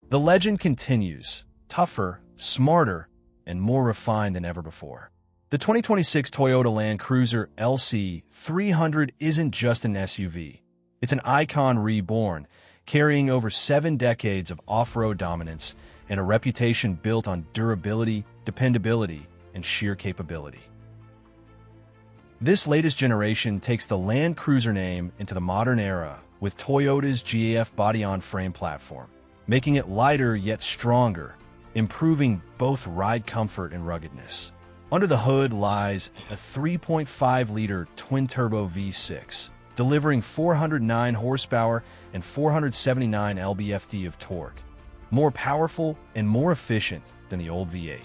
The legend continues, tougher, smarter, and more refined than ever before. The 2026 Toyota Land Cruiser LC300 isn't just an SUV. It's an icon reborn, carrying over 7 decades of off-road dominance and a reputation built on durability, dependability, and sheer capability. This latest generation takes the Land Cruiser name into the modern era with Toyota's GAF body-on-frame platform, making it lighter yet stronger, improving both ride comfort and ruggedness. Under the hood lies a 3.5-liter twin-turbo V6, delivering 409 horsepower and 479 lb-ft of torque, more powerful and more efficient than the old V8.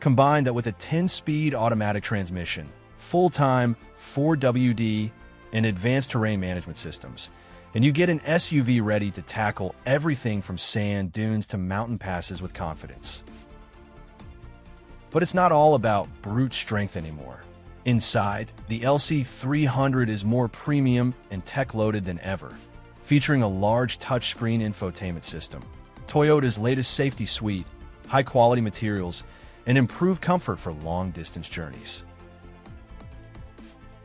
Combine that with a 10-speed automatic transmission, full-time 4WD, and advanced terrain management systems, and you get an SUV ready to tackle everything from sand dunes to mountain passes with confidence. But it's not all about brute strength anymore. Inside, the LC300 is more premium and tech-loaded than ever, featuring a large touchscreen infotainment system, Toyota's latest safety suite, high-quality materials, and improved comfort for long-distance journeys.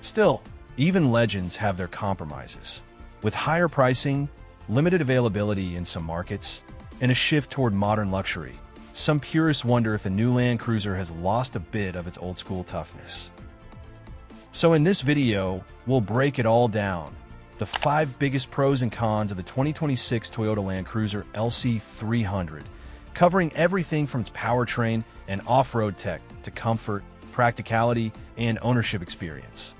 Still, even legends have their compromises. With higher pricing, limited availability in some markets, and a shift toward modern luxury, some purists wonder if the new Land Cruiser has lost a bit of its old-school toughness. So in this video, we'll break it all down. The 5 biggest pros and cons of the 2026 Toyota Land Cruiser LC300, covering everything from its powertrain and off-road tech to comfort, practicality, and ownership experience.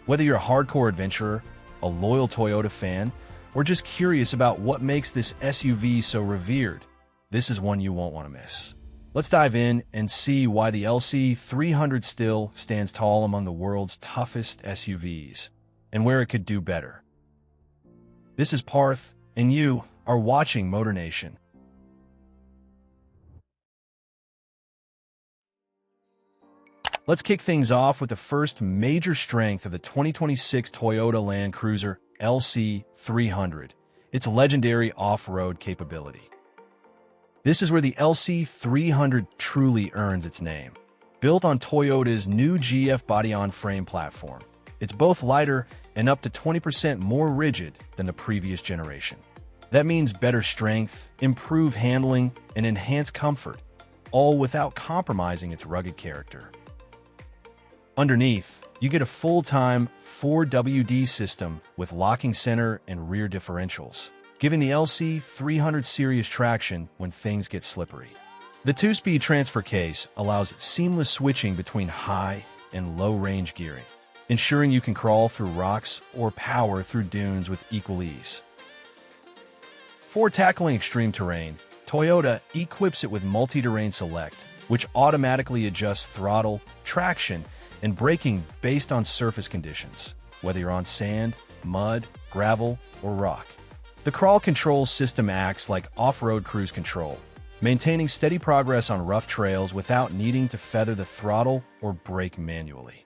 Whether you're a hardcore adventurer, a loyal Toyota fan, or just curious about what makes this SUV so revered, this is one you won't want to miss. Let's dive in and see why the LC300 still stands tall among the world's toughest SUVs, and where it could do better. This is Parth, and you are watching MotorNation. Let's kick things off with the first major strength of the 2026 Toyota Land Cruiser LC300, its legendary off-road capability. This is where the LC300 truly earns its name. Built on Toyota's new GF body-on-frame platform, it's both lighter and up to 20% more rigid than the previous generation. That means better strength, improved handling, and enhanced comfort, all without compromising its rugged character. Underneath, you get a full-time 4WD system with locking center and rear differentials, giving the LC300 serious traction when things get slippery. The 2-speed transfer case allows seamless switching between high and low-range gearing, ensuring you can crawl through rocks or power through dunes with equal ease. For tackling extreme terrain, Toyota equips it with Multi-Terrain Select, which automatically adjusts throttle, traction, and braking based on surface conditions, whether you're on sand, mud, gravel, or rock. The crawl control system acts like off-road cruise control, maintaining steady progress on rough trails without needing to feather the throttle or brake manually.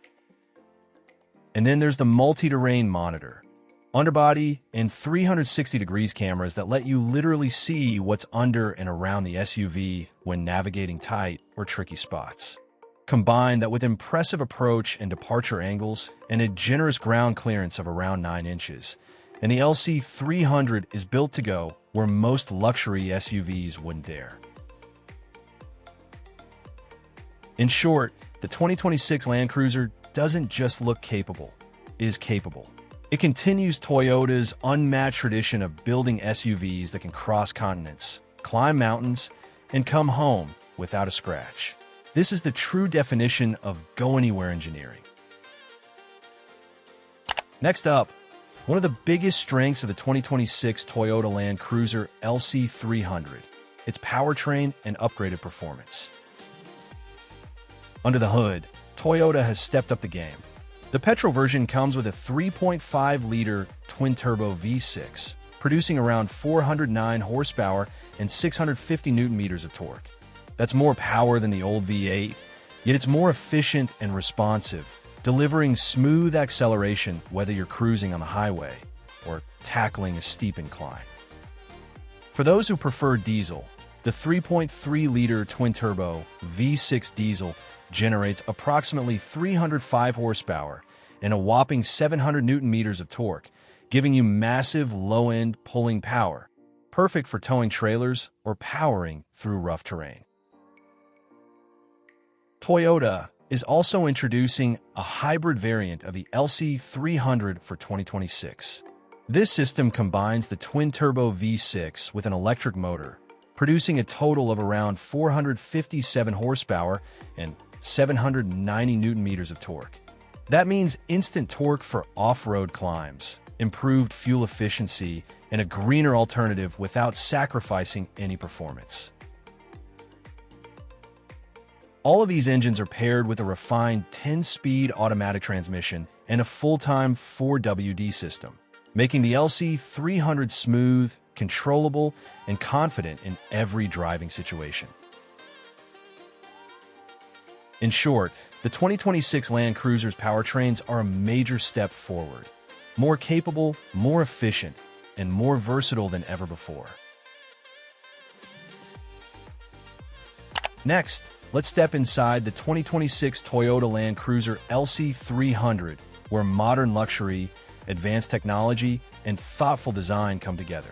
And then there's the multi-terrain monitor, underbody, and 360 degrees cameras that let you literally see what's under and around the SUV when navigating tight or tricky spots. Combine that with impressive approach and departure angles and a generous ground clearance of around 9 inches, and the LC300 is built to go where most luxury SUVs wouldn't dare. In short, the 2026 Land Cruiser doesn't just look capable, it is capable. It continues Toyota's unmatched tradition of building SUVs that can cross continents, climb mountains, and come home without a scratch. This is the true definition of go-anywhere engineering. Next up, one of the biggest strengths of the 2026 Toyota Land Cruiser LC300, its powertrain and upgraded performance. Under the hood, Toyota has stepped up the game. The petrol version comes with a 3.5-liter twin-turbo V6, producing around 409 horsepower and 650 newton-meters of torque. That's more power than the old V8, yet it's more efficient and responsive, delivering smooth acceleration whether you're cruising on the highway or tackling a steep incline. For those who prefer diesel, the 3.3-liter twin-turbo V6 diesel generates approximately 305 horsepower and a whopping 700 newton-meters of torque, giving you massive low-end pulling power, perfect for towing trailers or powering through rough terrain. Toyota is also introducing a hybrid variant of the LC300 for 2026. This system combines the twin-turbo V6 with an electric motor, producing a total of around 457 horsepower and 790 newton-meters of torque. That means instant torque for off-road climbs, improved fuel efficiency, and a greener alternative without sacrificing any performance. All of these engines are paired with a refined 10-speed automatic transmission and a full-time 4WD system, making the LC300 smooth, controllable, and confident in every driving situation. In short, the 2026 Land Cruiser's powertrains are a major step forward, more capable, more efficient, and more versatile than ever before. Next, let's step inside the 2026 Toyota Land Cruiser LC300, where modern luxury, advanced technology, and thoughtful design come together.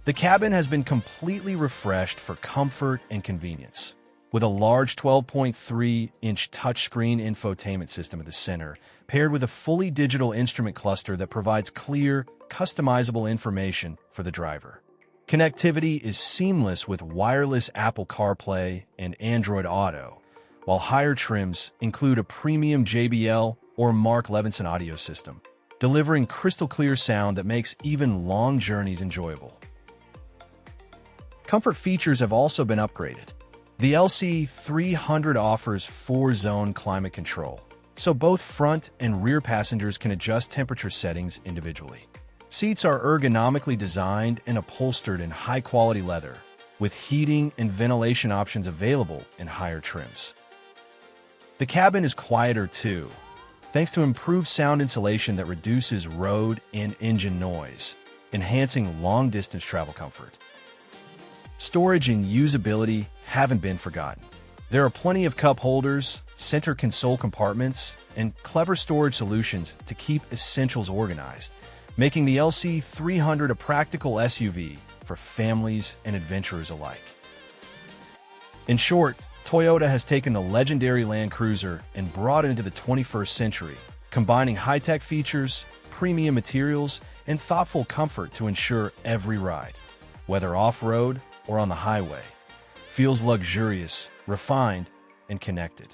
The cabin has been completely refreshed for comfort and convenience, with a large 12.3-inch touchscreen infotainment system at the center, paired with a fully digital instrument cluster that provides clear, customizable information for the driver. Connectivity is seamless with wireless Apple CarPlay and Android Auto, while higher trims include a premium JBL or Mark Levinson audio system, delivering crystal-clear sound that makes even long journeys enjoyable. Comfort features have also been upgraded. The LC300 offers 4-zone climate control, so both front and rear passengers can adjust temperature settings individually. Seats are ergonomically designed and upholstered in high-quality leather, with heating and ventilation options available in higher trims. The cabin is quieter too, thanks to improved sound insulation that reduces road and engine noise, enhancing long-distance travel comfort. Storage and usability haven't been forgotten. There are plenty of cup holders, center console compartments, and clever storage solutions to keep essentials organized, making the LC300 a practical SUV for families and adventurers alike. In short, Toyota has taken the legendary Land Cruiser and brought it into the 21st century, combining high-tech features, premium materials, and thoughtful comfort to ensure every ride, whether off-road or on the highway, feels luxurious, refined, and connected.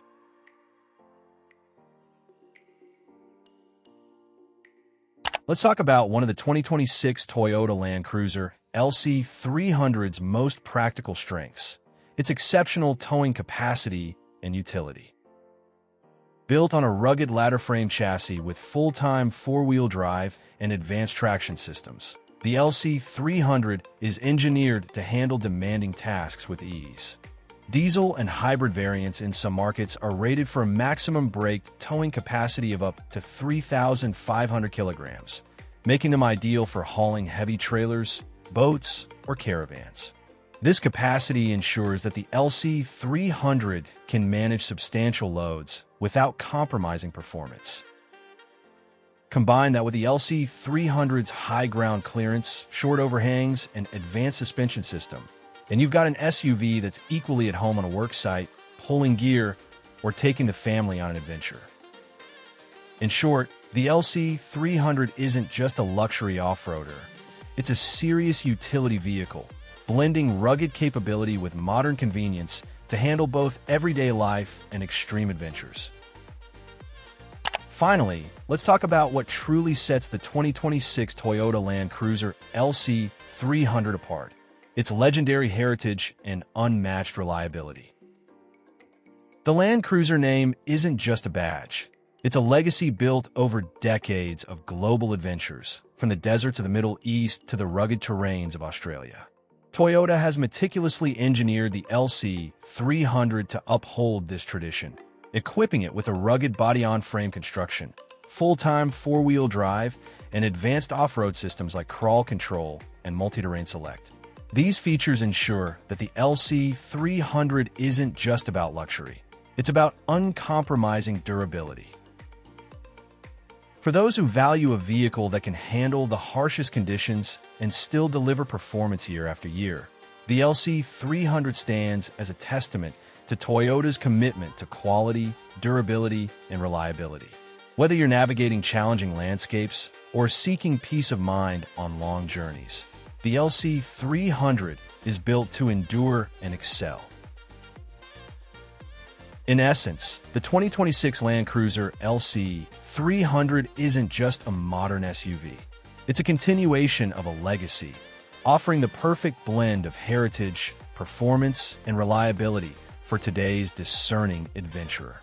Let's talk about one of the 2026 Toyota Land Cruiser LC300's most practical strengths, its exceptional towing capacity and utility. Built on a rugged ladder-frame chassis with full-time four-wheel drive and advanced traction systems, the LC300 is engineered to handle demanding tasks with ease. Diesel and hybrid variants in some markets are rated for a maximum brake towing capacity of up to 3,500 kilograms, making them ideal for hauling heavy trailers, boats, or caravans. This capacity ensures that the LC300 can manage substantial loads without compromising performance. Combine that with the LC300's high ground clearance, short overhangs, and advanced suspension system, and you've got an SUV that's equally at home on a work site, pulling gear, or taking the family on an adventure. In short, the LC300 isn't just a luxury off-roader. It's a serious utility vehicle, blending rugged capability with modern convenience to handle both everyday life and extreme adventures. Finally, let's talk about what truly sets the 2026 Toyota Land Cruiser LC300 apart: its legendary heritage and unmatched reliability. The Land Cruiser name isn't just a badge. It's a legacy built over decades of global adventures, from the desert to the Middle East to the rugged terrains of Australia. Toyota has meticulously engineered the LC300 to uphold this tradition, equipping it with a rugged body-on-frame construction, full-time four-wheel drive, and advanced off-road systems like crawl control and multi-terrain select. These features ensure that the LC300 isn't just about luxury. It's about uncompromising durability. For those who value a vehicle that can handle the harshest conditions and still deliver performance year after year, the LC300 stands as a testament to Toyota's commitment to quality, durability, and reliability. Whether you're navigating challenging landscapes or seeking peace of mind on long journeys, the LC300 is built to endure and excel. In essence, the 2026 Land Cruiser LC300 isn't just a modern SUV. It's a continuation of a legacy, offering the perfect blend of heritage, performance, and reliability for today's discerning adventurer.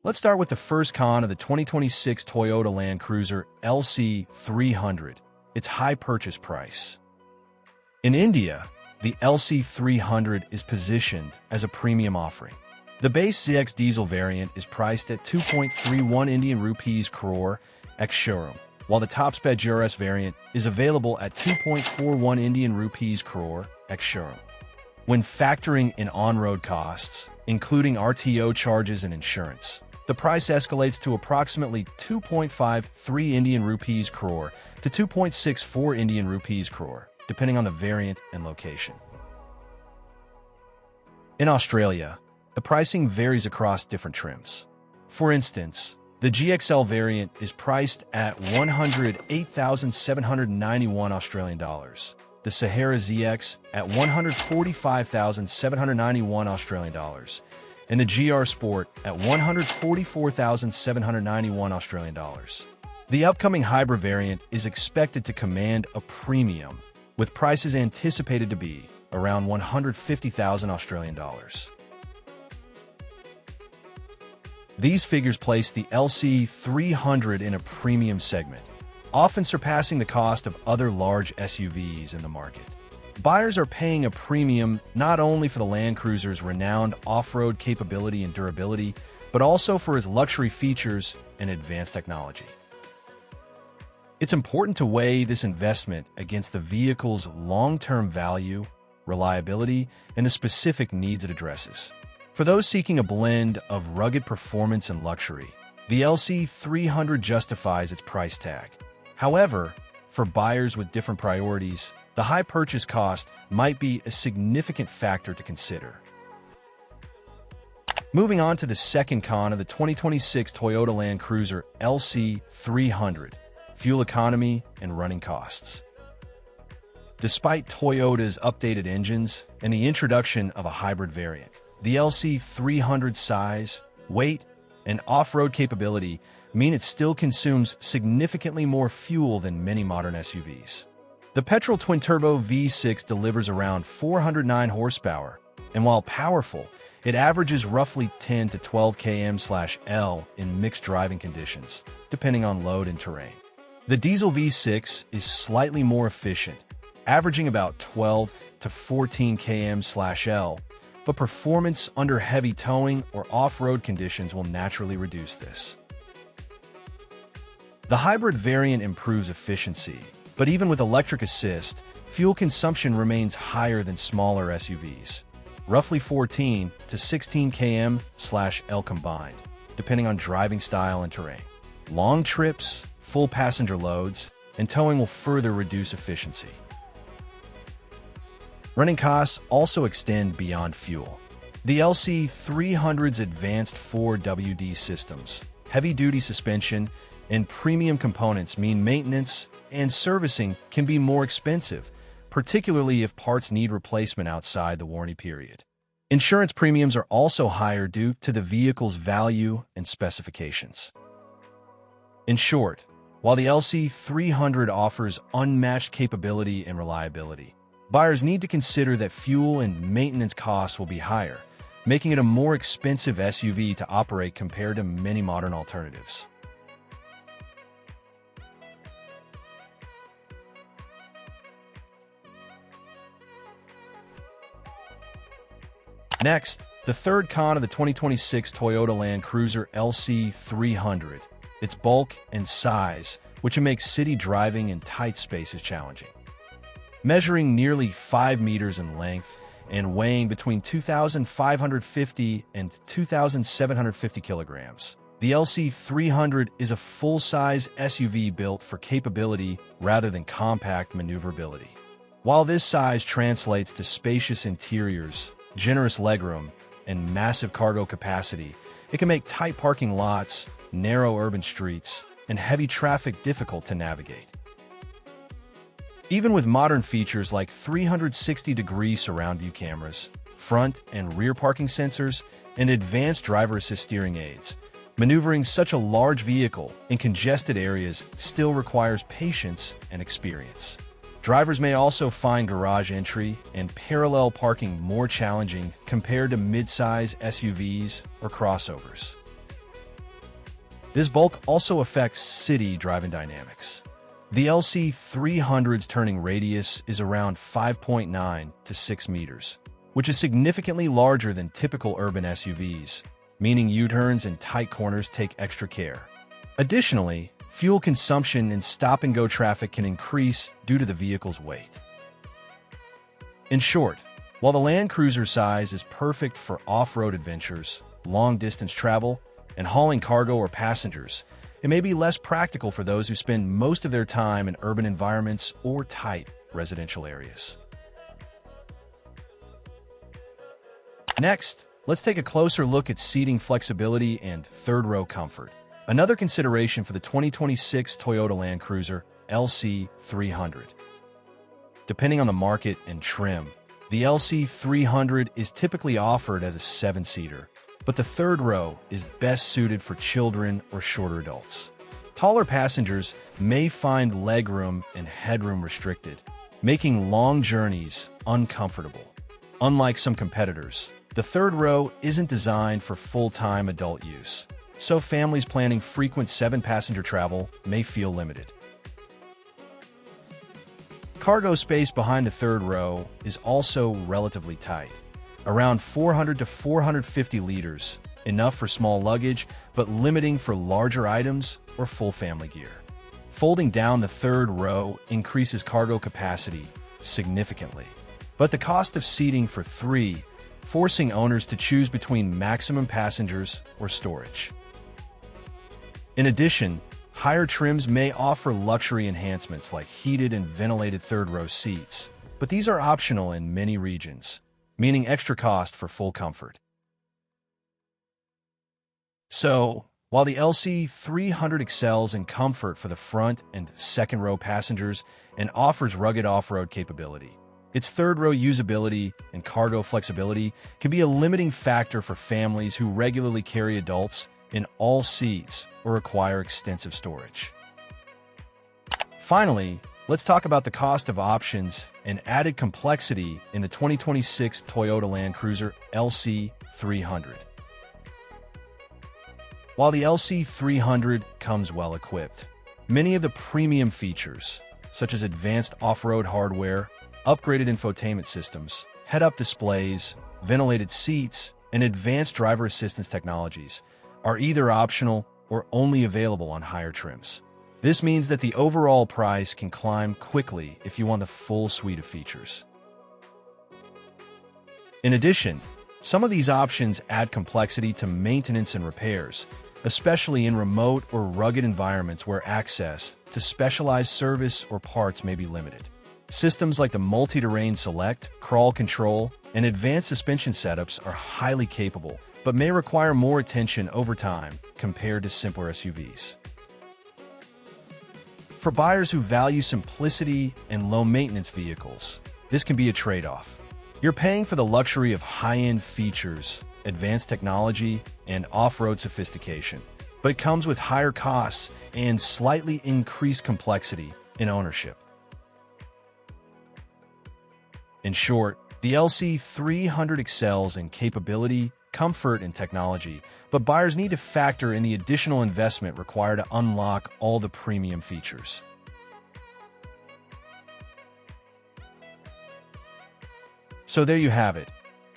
Let's start with the first con of the 2026 Toyota Land Cruiser LC300, its high purchase price. In India, the LC300 is positioned as a premium offering. The base ZX diesel variant is priced at 2.31 Indian rupees crore ex-showroom, while the top spec GRS variant is available at 2.41 Indian rupees crore ex-showroom. When factoring in on-road costs, including RTO charges and insurance, the price escalates to approximately 2.53 Indian rupees crore to 2.64 Indian rupees crore, depending on the variant and location. In Australia, the pricing varies across different trims. For instance, the GXL variant is priced at 108,791 Australian dollars, the Sahara ZX at 145,791 Australian dollars, and the GR Sport at 144,791 Australian dollars. The upcoming hybrid variant is expected to command a premium, with prices anticipated to be around 150,000 Australian dollars. These figures place the LC300 in a premium segment, often surpassing the cost of other large SUVs in the market. Buyers are paying a premium not only for the Land Cruiser's renowned off-road capability and durability, but also for its luxury features and advanced technology. It's important to weigh this investment against the vehicle's long-term value, reliability, and the specific needs it addresses. For those seeking a blend of rugged performance and luxury, the LC300 justifies its price tag. However, for buyers with different priorities, the high purchase cost might be a significant factor to consider. Moving on to the second con of the 2026 Toyota Land Cruiser LC300, fuel economy and running costs. Despite Toyota's updated engines and the introduction of a hybrid variant, the LC300's size, weight, and off-road capability mean it still consumes significantly more fuel than many modern SUVs. The petrol twin-turbo V6 delivers around 409 horsepower, and while powerful, it averages roughly 10 to 12 km/L in mixed driving conditions, depending on load and terrain. The diesel V6 is slightly more efficient, averaging about 12 to 14 km/L, but performance under heavy towing or off-road conditions will naturally reduce this. The hybrid variant improves efficiency, but even with electric assist, fuel consumption remains higher than smaller SUVs, roughly 14 to 16 km/L combined, depending on driving style and terrain. Long trips, full passenger loads, and towing will further reduce efficiency. Running costs also extend beyond fuel. The LC300's advanced 4WD systems, heavy-duty suspension, and premium components mean maintenance and servicing can be more expensive, particularly if parts need replacement outside the warranty period. Insurance premiums are also higher due to the vehicle's value and specifications. In short, while the LC300 offers unmatched capability and reliability, buyers need to consider that fuel and maintenance costs will be higher, making it a more expensive SUV to operate compared to many modern alternatives. Next, the third con of the 2026 Toyota Land Cruiser LC300, its bulk and size, which makes city driving in tight spaces challenging. Measuring nearly 5 meters in length and weighing between 2,550 and 2,750 kilograms, the LC300 is a full-size SUV built for capability rather than compact maneuverability. While this size translates to spacious interiors, generous legroom, and massive cargo capacity, it can make tight parking lots, narrow urban streets, and heavy traffic difficult to navigate. Even with modern features like 360-degree surround view cameras, front and rear parking sensors, and advanced driver assist steering aids, maneuvering such a large vehicle in congested areas still requires patience and experience. Drivers may also find garage entry and parallel parking more challenging compared to mid-size SUVs or crossovers. This bulk also affects city driving dynamics. The LC300's turning radius is around 5.9 to 6 meters, which is significantly larger than typical urban SUVs, meaning U-turns and tight corners take extra care. Additionally, fuel consumption in stop-and-go traffic can increase due to the vehicle's weight. In short, while the Land Cruiser size is perfect for off-road adventures, long-distance travel, and hauling cargo or passengers, it may be less practical for those who spend most of their time in urban environments or tight residential areas. Next, let's take a closer look at seating flexibility and third-row comfort. Another consideration for the 2026 Toyota Land Cruiser LC300. Depending on the market and trim, the LC300 is typically offered as a 7-seater, but the third row is best suited for children or shorter adults. Taller passengers may find legroom and headroom restricted, making long journeys uncomfortable. Unlike some competitors, the third row isn't designed for full-time adult use, so families planning frequent 7-passenger travel may feel limited. Cargo space behind the third row is also relatively tight, around 400 to 450 liters, enough for small luggage, but limiting for larger items or full family gear. Folding down the third row increases cargo capacity significantly, but the cost of seating for 3, forcing owners to choose between maximum passengers or storage. In addition, higher trims may offer luxury enhancements like heated and ventilated third-row seats, but these are optional in many regions, meaning extra cost for full comfort. So, while the LC300 excels in comfort for the front and second-row passengers and offers rugged off-road capability, its third-row usability and cargo flexibility can be a limiting factor for families who regularly carry adults in all seats or require extensive storage. Finally, let's talk about the cost of options and added complexity in the 2026 Toyota Land Cruiser LC300. While the LC300 comes well equipped, many of the premium features, such as advanced off-road hardware, upgraded infotainment systems, head-up displays, ventilated seats, and advanced driver assistance technologies, are either optional or only available on higher trims. This means that the overall price can climb quickly if you want the full suite of features. In addition, some of these options add complexity to maintenance and repairs, especially in remote or rugged environments where access to specialized service or parts may be limited. Systems like the Multi-Terrain Select, Crawl Control, and advanced suspension setups are highly capable, but may require more attention over time compared to simpler SUVs. For buyers who value simplicity and low-maintenance vehicles, this can be a trade-off. You're paying for the luxury of high-end features, advanced technology, and off-road sophistication, but it comes with higher costs and slightly increased complexity in ownership. In short, The LC300 excels in capability, comfort, and technology, but buyers need to factor in the additional investment required to unlock all the premium features. So there you have it,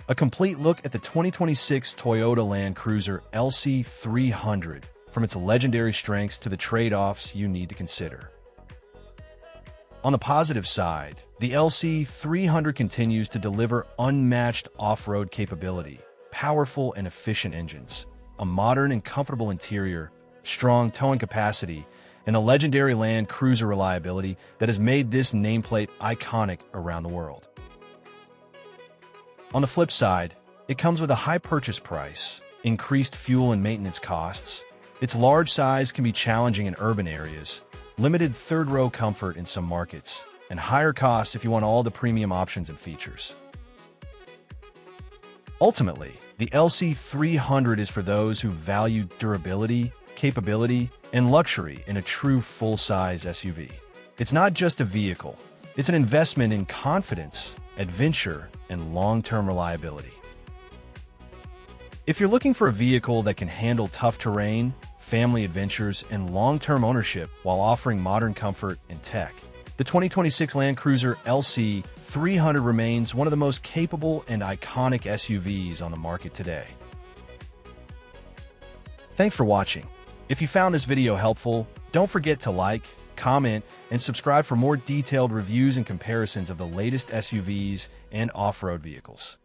a complete look at the 2026 Toyota Land Cruiser LC300, from its legendary strengths to the trade-offs you need to consider. On the positive side, the LC300 continues to deliver unmatched off-road capability, powerful and efficient engines, a modern and comfortable interior, strong towing capacity, and a legendary Land Cruiser reliability that has made this nameplate iconic around the world. On the flip side, it comes with a high purchase price, increased fuel and maintenance costs. Its large size can be challenging in urban areas, limited third-row comfort in some markets, and higher costs if you want all the premium options and features. Ultimately, the LC300 is for those who value durability, capability, and luxury in a true full-size SUV. It's not just a vehicle, it's an investment in confidence, adventure, and long-term reliability. If you're looking for a vehicle that can handle tough terrain, family adventures, and long-term ownership while offering modern comfort and tech, the 2026 Land Cruiser LC300 remains one of the most capable and iconic SUVs on the market today. Thanks for watching. If you found this video helpful, don't forget to like, comment, and subscribe for more detailed reviews and comparisons of the latest SUVs and off-road vehicles.